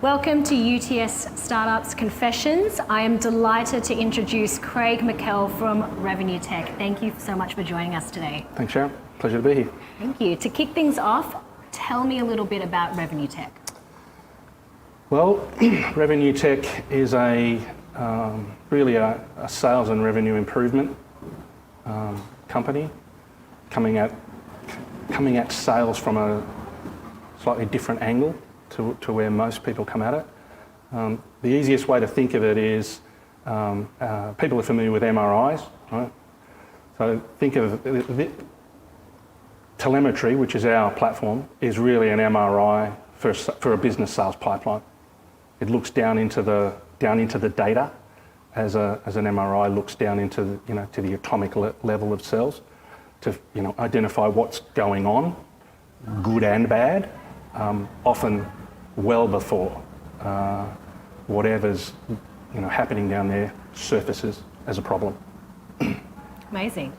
Welcome to UTS Startups Confessions. I am delighted to introduce Craig McKell from RevenueTek. Thank you so much for joining us today. Thanks, Sharon. Pleasure to be here. Thank you. To kick things off, tell me a little bit about RevenueTek. Well, RevenueTek is really a sales and revenue improvement company coming at sales from a slightly different angle to where most people come at it. The easiest way to think of it is people are familiar with MRIs, right? So think of telemetry, which is our platform, is really an MRI for a business sales pipeline. It looks down into the data as an MRI looks down into to the atomic level of cells to identify what's going on, good and bad, often well before whatever's happening down there surfaces as a problem. Amazing.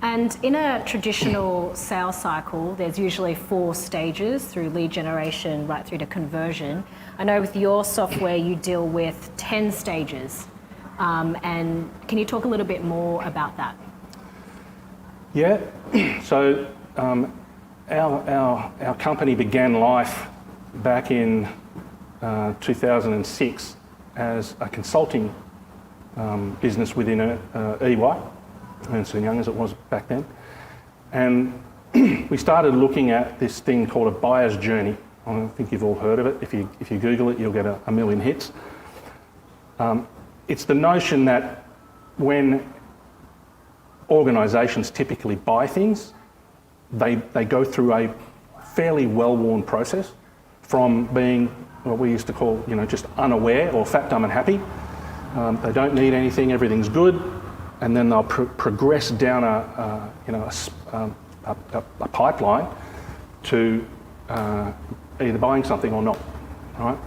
And in a traditional sales cycle, there's usually 4 stages through lead generation right through to conversion. I know with your software you deal with 10 stages. And can you talk a little bit more about that? Yeah. So our company began life back in 2006 as a consulting business within EY, Ernst & Young as it was back then. And we started looking at this thing called a buyer's journey. I don't think you've all heard of it. If you Google it, you'll get a million hits. It's the notion that when organisations typically buy things, they go through a fairly well-worn process from being what we used to call, just unaware or fat, dumb and happy. They don't need anything, everything's good, and then they'll progress down a pipeline to either buying something or not, right?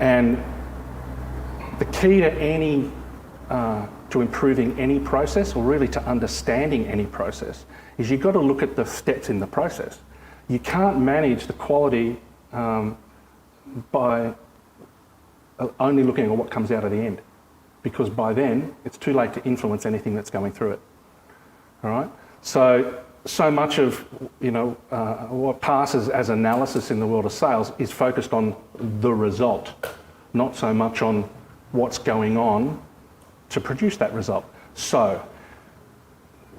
And the key to improving any process, or really to understanding any process, is you've got to look at the steps in the process. You can't manage the quality by only looking at what comes out at the end, because by then it's too late to influence anything that's going through it. All right. So much of what passes as analysis in the world of sales is focused on the result, not so much on what's going on to produce that result. So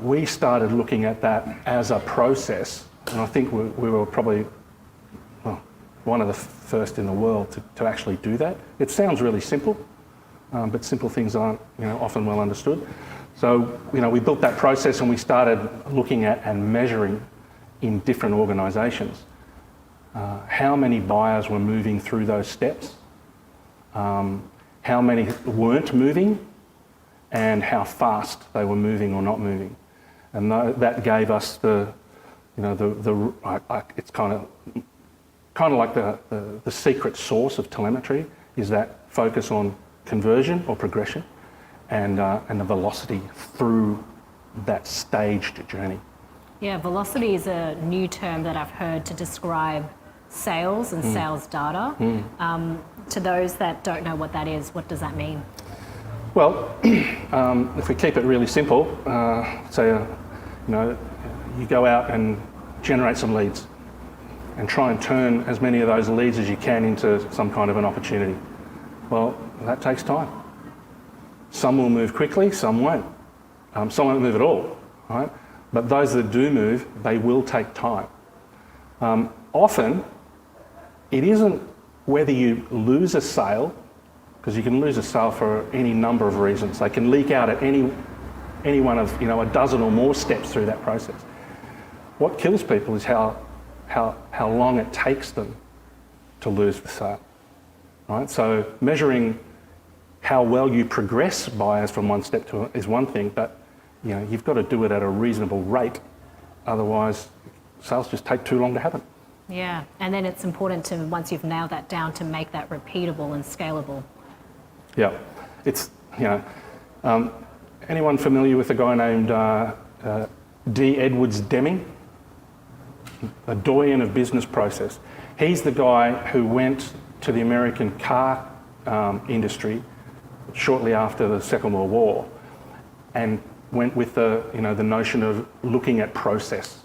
we started looking at that as a process, and I think we were probably one of the first in the world to actually do that. It sounds really simple, but simple things aren't often well understood. So we built that process and we started looking at and measuring in different organisations how many buyers were moving through those steps, how many weren't moving, and how fast they were moving or not moving. And that gave us it's kind of like the secret sauce of telemetry is that focus on conversion or progression and the velocity through that staged journey. Yeah, velocity is a new term that I've heard to describe sales and sales data. To those that don't know what that is, what does that mean? Well, if we keep it really simple, say you go out and generate some leads and try and turn as many of those leads as you can into some kind of an opportunity. Well, that takes time. Some will move quickly, some won't. Some won't move at all, right? But those that do move, they will take time. Often, it isn't whether you lose a sale, because you can lose a sale for any number of reasons. They can leak out at any one of a dozen or more steps through that process. What kills people is how long it takes them to lose the sale. Right? So measuring how well you progress buyers from one step to is one thing, but you've got to do it at a reasonable rate. Otherwise, sales just take too long to happen. Yeah, and then it's important to, once you've nailed that down, to make that repeatable and scalable. Yeah, it's anyone familiar with a guy named D. Edwards Deming? A doyen of business process. He's the guy who went to the American car industry shortly after the Second World War, and went with the notion of looking at process.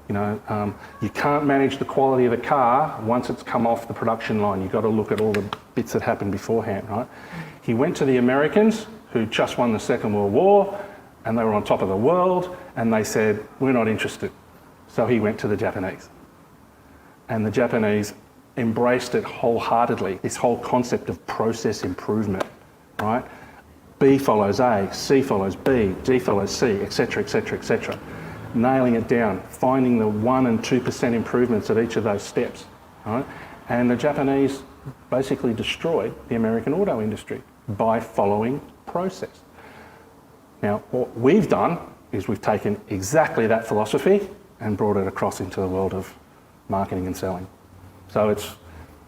You can't manage the quality of the car once it's come off the production line. You've got to look at all the bits that happened beforehand, right? He went to the Americans, who just won the Second World War, and they were on top of the world, and they said, we're not interested. So he went to the Japanese. And the Japanese embraced it wholeheartedly, this whole concept of process improvement, right? B follows A, C follows B, D follows C, etc., etc., etc. Nailing it down, finding the 1% and 2% improvements at each of those steps, right? And the Japanese basically destroyed the American auto industry by following process. Now, what we've done is we've taken exactly that philosophy and brought it across into the world of marketing and selling. So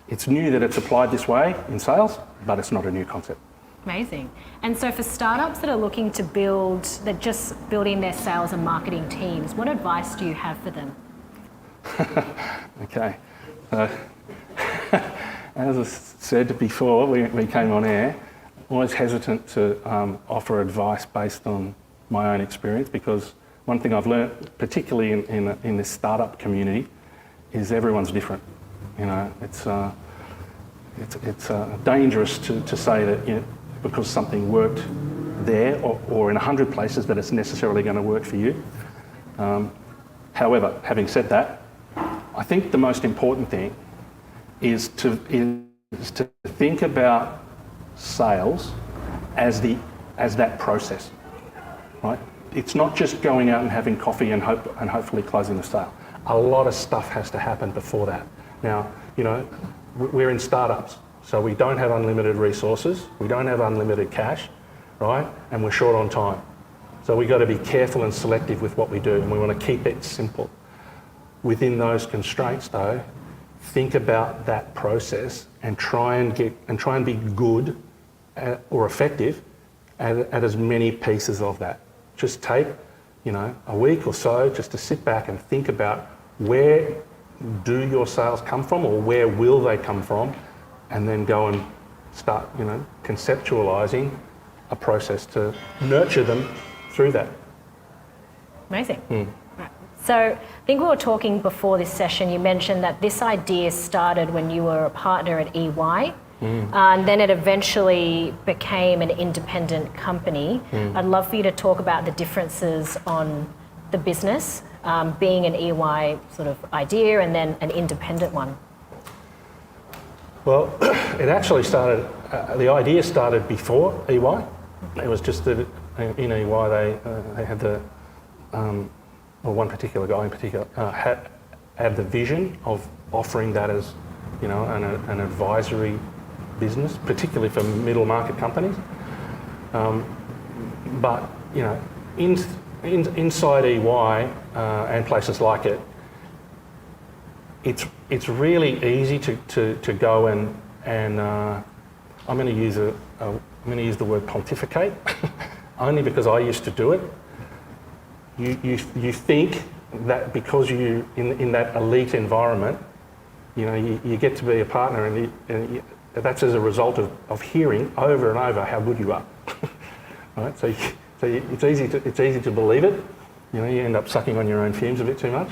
it's new that it's applied this way in sales, but it's not a new concept. Amazing. And so for startups that are looking to build, they're just building their sales and marketing teams, what advice do you have for them? Okay. As I said before, we came on air, always hesitant to offer advice based on my own experience, because one thing I've learned, particularly in this startup community, is everyone's different. It's dangerous to say that because something worked there or in 100 places that it's necessarily going to work for you. However, having said that, I think the most important thing is to think about sales as that process, right? It's not just going out and having coffee and hopefully closing the sale. A lot of stuff has to happen before that. Now, we're in startups, so we don't have unlimited resources, we don't have unlimited cash, right? And we're short on time. So we've got to be careful and selective with what we do, and we want to keep it simple. Within those constraints, though, think about that process and try and be good or effective at as many pieces of that. Just take, a week or so just to sit back and think about where do your sales come from, or where will they come from, and then go and start, conceptualising a process to nurture them through that. Amazing. Right. So I think we were talking before this session, you mentioned that this idea started when you were a partner at EY, and then it eventually became an independent company. I'd love for you to talk about the differences on the business, being an EY sort of idea and then an independent one. Well, it actually started, the idea started before EY. It was just that in EY they had one particular guy in particular had the vision of offering that as, an advisory business, particularly for middle market companies. But, inside EY and places like it, it's really easy to go and I'm going to use the word pontificate, only because I used to do it. You think that because you in that elite environment, you get to be a partner, and that's as a result of hearing over and over how good you are. Right? So it's easy to believe it. You end up sucking on your own fumes a bit too much.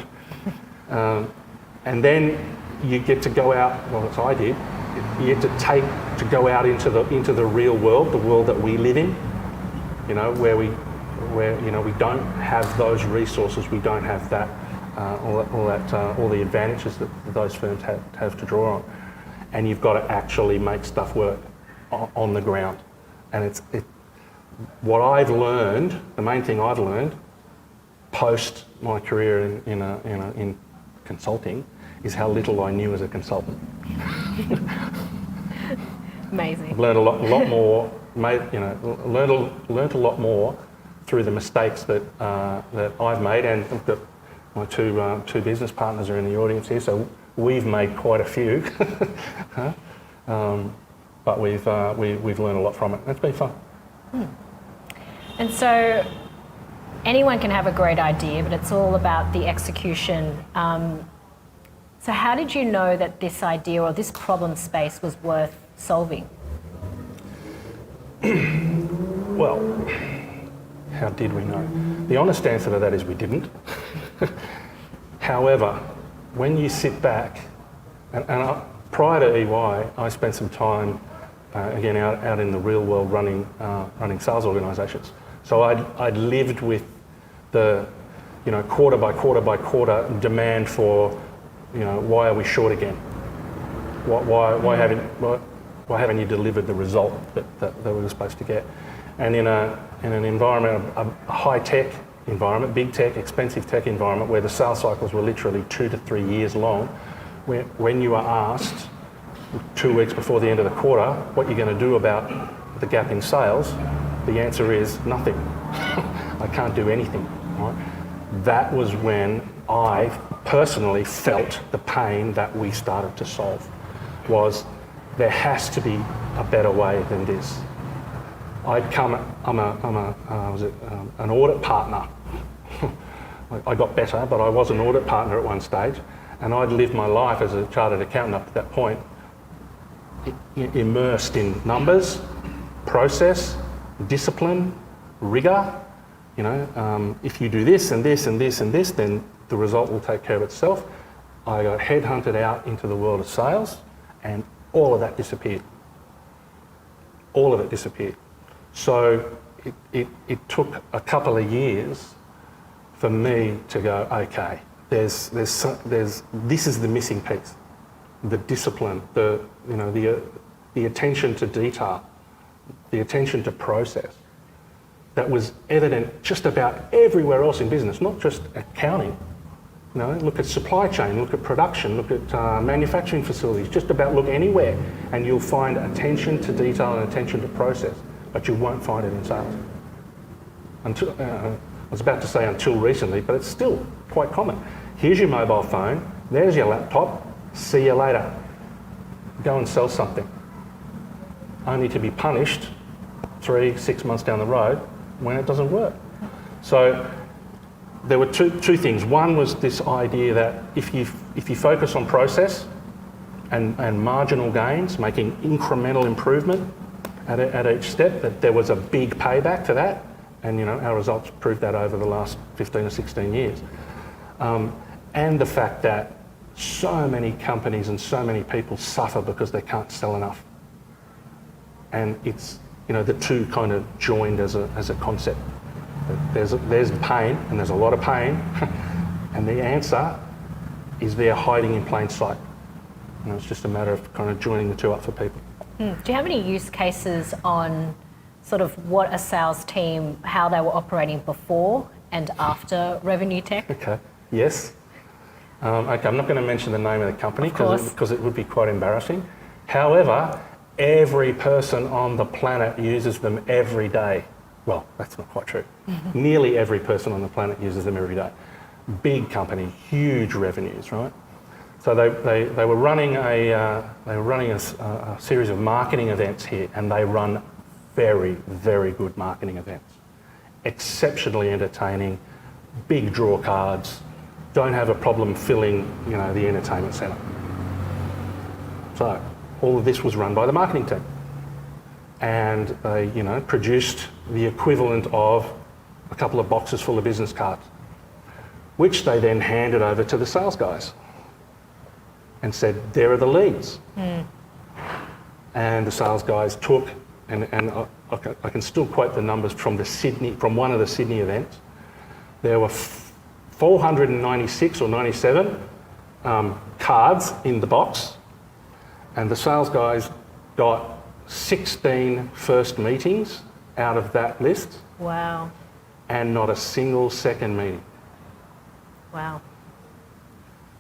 And then you get to go out, well, as I did, you get to go out into the real world, the world that we live in, where we don't have those resources, we don't have that, all the advantages that those firms have to draw on. And you've got to actually make stuff work on the ground. And what I've learned, the main thing I've learned post my career in consulting, is how little I knew as a consultant. Amazing. I've learned a lot more. Learned a lot more through the mistakes that I've made, and I've got my two business partners are in the audience here, so we've made quite a few. But we've learned a lot from it. It's been fun. And so anyone can have a great idea, but it's all about the execution. So how did you know that this idea or this problem space was worth solving? Well, how did we know? The honest answer to that is we didn't. However, when you sit back, prior to EY, I spent some time, again, out in the real world running sales organisations. So I'd lived with the, quarter by quarter by quarter demand for, why are we short again? Why haven't you delivered the result that we were supposed to get? And in an environment, a high-tech environment, big tech, expensive tech environment, where the sales cycles were literally 2 to 3 years long, when you are asked 2 weeks before the end of the quarter what you're going to do about the gap in sales, the answer is nothing. I can't do anything. Right? That was when I personally felt the pain that we started to solve. Was there has to be a better way than this. I'm an audit partner. I got better, but I was an audit partner at one stage, and I'd lived my life as a chartered accountant up to that point, immersed in numbers, process, discipline, rigour. If you do this and this and this and this, then the result will take care of itself. I got headhunted out into the world of sales, and all of that disappeared. All of it disappeared. So it took a couple of years for me to go, okay, this is the missing piece, the discipline, the attention to detail, the attention to process. That was evident just about everywhere else in business, not just accounting. Look at supply chain, look at production, look at manufacturing facilities, just about look anywhere, and you'll find attention to detail and attention to process, but you won't find it in sales. I was about to say until recently, but it's still quite common. Here's your mobile phone, there's your laptop, see you later. Go and sell something. Only to be punished 3-6 months down the road when it doesn't work. So there were two things. One was this idea that if you focus on process and marginal gains, making incremental improvement at each step, that there was a big payback to that, and our results proved that over the last 15 or 16 years. And the fact that so many companies and so many people suffer because they can't sell enough. And it's, the two kind of joined as a concept. There's pain, and there's a lot of pain, and the answer is there hiding in plain sight. It's just a matter of kind of joining the two up for people. Do you have any use cases on sort of what a sales team, how they were operating before and after RevenueTek? Okay, yes. Okay, I'm not going to mention the name of the company because it would be quite embarrassing. However, every person on the planet uses them every day. Well, that's not quite true. Mm-hmm. Nearly every person on the planet uses them every day. Big company, huge revenues, right? So they were running a series of marketing events here, and they run very, very good marketing events. Exceptionally entertaining, big draw cards, don't have a problem filling, the entertainment centre. So all of this was run by the marketing team. And they, produced the equivalent of a couple of boxes full of business cards, which they then handed over to the sales guys and said, there are the leads. Mm. And the sales guys took, and I can still quote the numbers from one of the Sydney events. There were 496 or 97 cards in the box, and the sales guys got 16 first meetings out of that list. Wow. And not a single second meeting. Wow.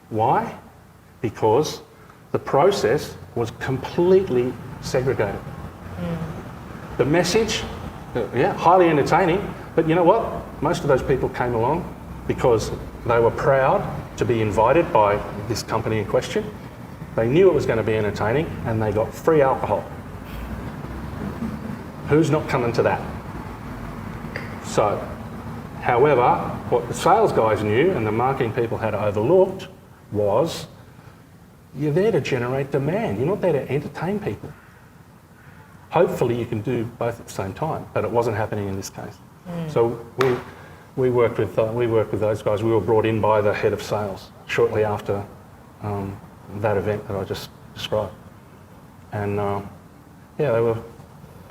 Why? Because the process was completely segregated. Mm. The message, highly entertaining, but you know what? Most of those people came along because they were proud to be invited by this company in question. They knew it was going to be entertaining, and they got free alcohol. Who's not coming to that? So, however, what the sales guys knew and the marketing people had overlooked was You're there to generate demand. You're not there to entertain people. Hopefully you can do both at the same time, but it wasn't happening in this case. So we worked with those guys. We were brought in by the head of sales shortly after that event that I just described, and yeah, they were.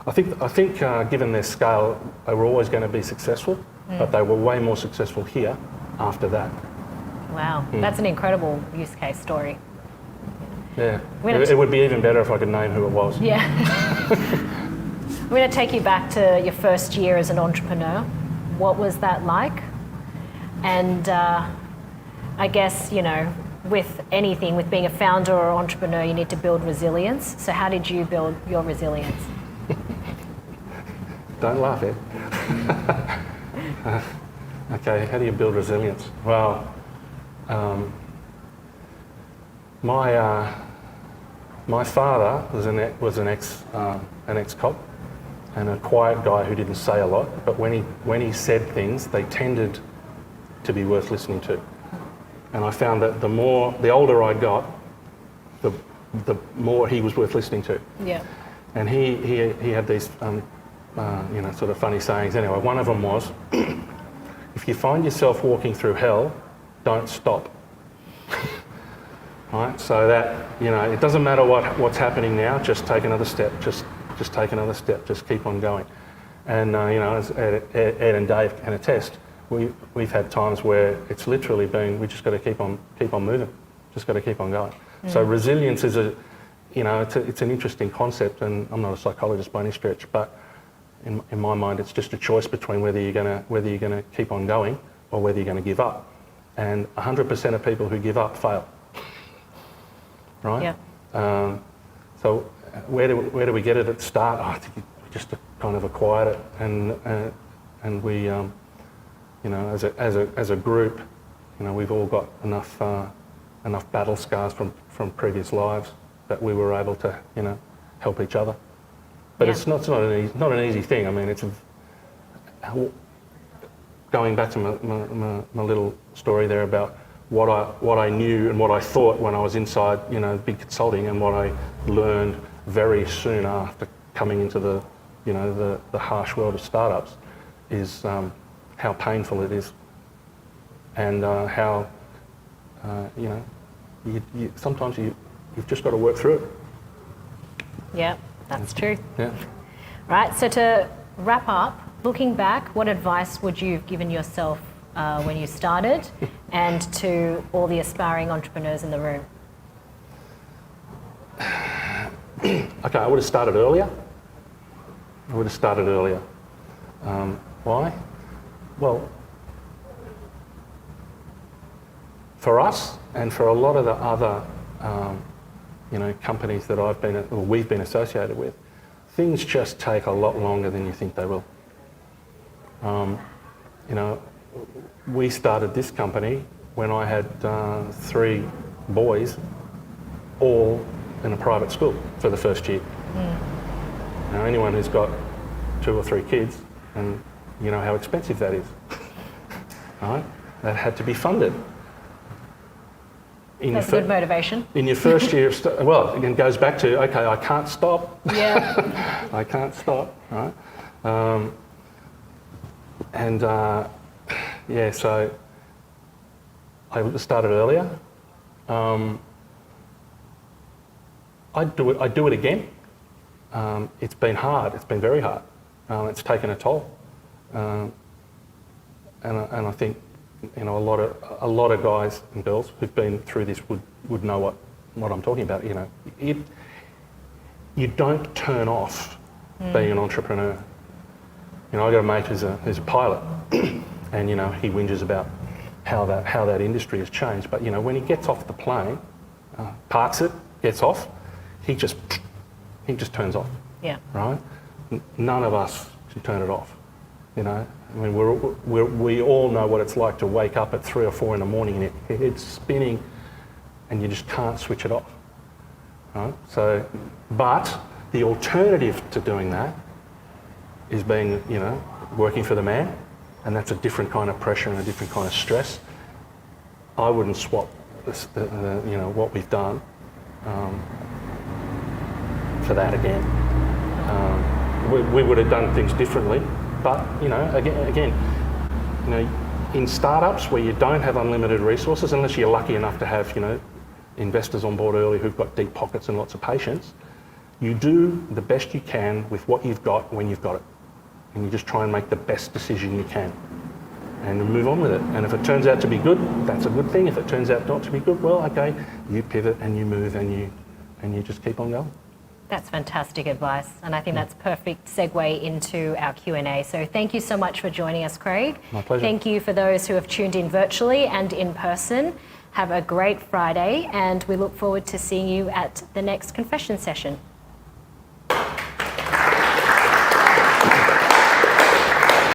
I think given their scale, they were always going to be successful, but they were way more successful here after that. Wow, that's an incredible use case story. Yeah, it would be even better if I could name who it was. Yeah. I'm going to take you back to your first year as an entrepreneur. What was that like? And I guess, you know, with anything, with being a founder or entrepreneur, you need to build resilience. So how did you build your resilience? Don't laugh, Ed. Okay, how do you build resilience? Well, my father was an ex-cop and a quiet guy who didn't say a lot, but when he said things, they tended to be worth listening to. And I found that the older I got, the more he was worth listening to. Yeah. And he had these you know, sort of funny sayings. Anyway, one of them was, if you find yourself walking through hell, don't stop. Right? So that, you know, it doesn't matter what's happening now, just take another step, just take another step, just keep on going. And, you know, as Ed and Dave can attest, we've had times where it's literally been, we just got to keep on moving, just got to keep on going. So resilience is you know, it's an interesting concept, and I'm not a psychologist by any stretch, but in my mind, it's just a choice between whether you're gonna keep on going or whether you're gonna give up. And 100% of people who give up fail. Right? Yeah. So where do we get it at the start? I think we just kind of acquired it, and we, you know, as a group, you know, we've all got enough battle scars from previous lives that we were able to, you know, help each other. But it's not an easy thing. I mean, it's going back to my little story there about what I knew and what I thought when I was inside, you know, big consulting, and what I learned very soon after coming into the, you know, the harsh world of startups is how painful it is, and how you know, you sometimes you've just got to work through it. Yeah, that's true. Yeah. Right, so to wrap up, looking back, what advice would you have given yourself when you started, and to all the aspiring entrepreneurs in the room? Okay, I would have started earlier. Why? Well, for us and for a lot of the other you know, companies that we've been associated with, things just take a lot longer than you think they will. You know, we started this company when I had 3 boys, all in a private school for the first year. Now, anyone who's got 2 or 3 kids, and you know how expensive that is, right? That had to be funded. That's good motivation. In your first year of well, again, goes back to, okay, I can't stop. Yeah. I can't stop, right? Yeah, so I would have started earlier. I'd do it again. It's been hard. It's been very hard. It's taken a toll, and I think, you know, a lot of guys and girls who've been through this would know what I'm talking about. You know, you don't turn off being an entrepreneur. You know, I got a mate who's a pilot, and you know, he whinges about how that industry has changed. But you know, when he gets off the plane, parks it, gets off, he just turns off. Yeah. Right? None of us can turn it off. You know, I mean, we all know what it's like to wake up at 3 or 4 in the morning and your head's spinning, and you just can't switch it off. Right? So, but the alternative to doing that is being, you know, working for the man, and that's a different kind of pressure and a different kind of stress. I wouldn't swap you know, what we've done for that again. We would have done things differently, but again, in startups where you don't have unlimited resources, unless you're lucky enough to have investors on board early who've got deep pockets and lots of patience, you do the best you can with what you've got when you've got it, and you just try and make the best decision you can, and move on with it. And if it turns out to be good, that's a good thing. If it turns out not to be good, well, okay, you pivot and you move and you just keep on going. That's fantastic advice, and I think that's perfect segue into our Q&A. So thank you so much for joining us, Craig. My pleasure. Thank you for those who have tuned in virtually and in person. Have a great Friday, and we look forward to seeing you at the next confession session.